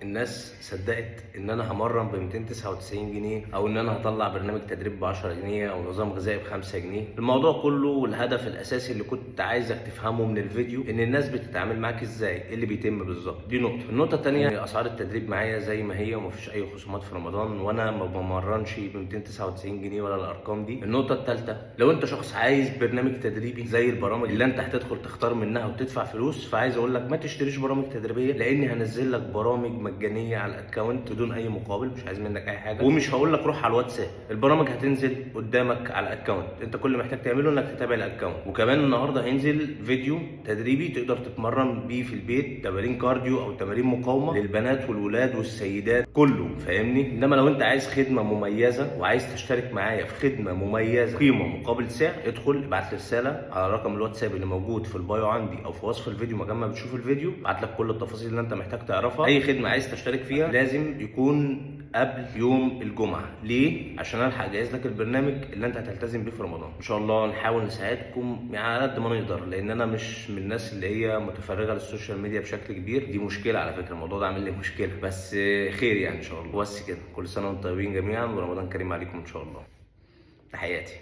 الناس صدقت ان انا همرن ب 299 جنيه او ان انا هطلع برنامج تدريب ب 10 جنيه او نظام غذائي ب 5 جنيه. الموضوع كله والهدف الاساسي اللي كنت عايزك تفهمه من الفيديو ان الناس بتتعامل معاك ازاي، ايه اللي بيتم بالظبط. دي نقطه. النقطه الثانيه، اسعار التدريب معايا زي ما هي ومفيش اي خصومات في رمضان، وانا ما بمرنش ب 299 جنيه ولا الارقام دي. النقطه الثالثه، لو انت شخص عايز برنامج تدريبي زي البرامج اللي انت هتدخل تختار منها وتدفع فلوس، فعايز اقول لك ما تشتريش برامج تدريبيه، لاني هنزل لك برامج مجانيه على الاكونت بدون اي مقابل، مش عايز منك اي حاجه. ومش هقول لك روح على الواتساب، البرامج هتنزل قدامك على الاكونت، انت كل اللي محتاج تعمله انك تتابع الاكونت. وكمان النهارده هينزل فيديو تدريبي تقدر تتمرن بيه في البيت، تمارين كارديو او تمارين مقاومه للبنات والولاد والسيدات كله، فاهمني؟ انما لو انت عايز خدمه مميزه وعايز تشترك معايا في خدمه مميزه قيمه مقابل سعر، ادخل ابعت لي رساله على رقم الواتساب اللي موجود في البايو عندي او في وصف الفيديو مكان ما بتشوف الفيديو، ابعت لك كل التفاصيل اللي انت محتاج تعرفها. اي خدمه عايز تشترك فيها لازم يكون قبل يوم الجمعه. ليه؟ عشان الحق اجهز لك البرنامج اللي انت هتلتزم بيه في رمضان. ان شاء الله نحاول نساعدكم يعني على قد ما نقدر، لان انا مش من الناس اللي هي متفرغه للسوشيال ميديا بشكل كبير. دي مشكله على فكره، الموضوع ده عامل لي مشكله، بس خير يعني ان شاء الله. بس كده، كل سنه وانتم طيبين جميعا ورمضان كريم عليكم ان شاء الله. تحياتي.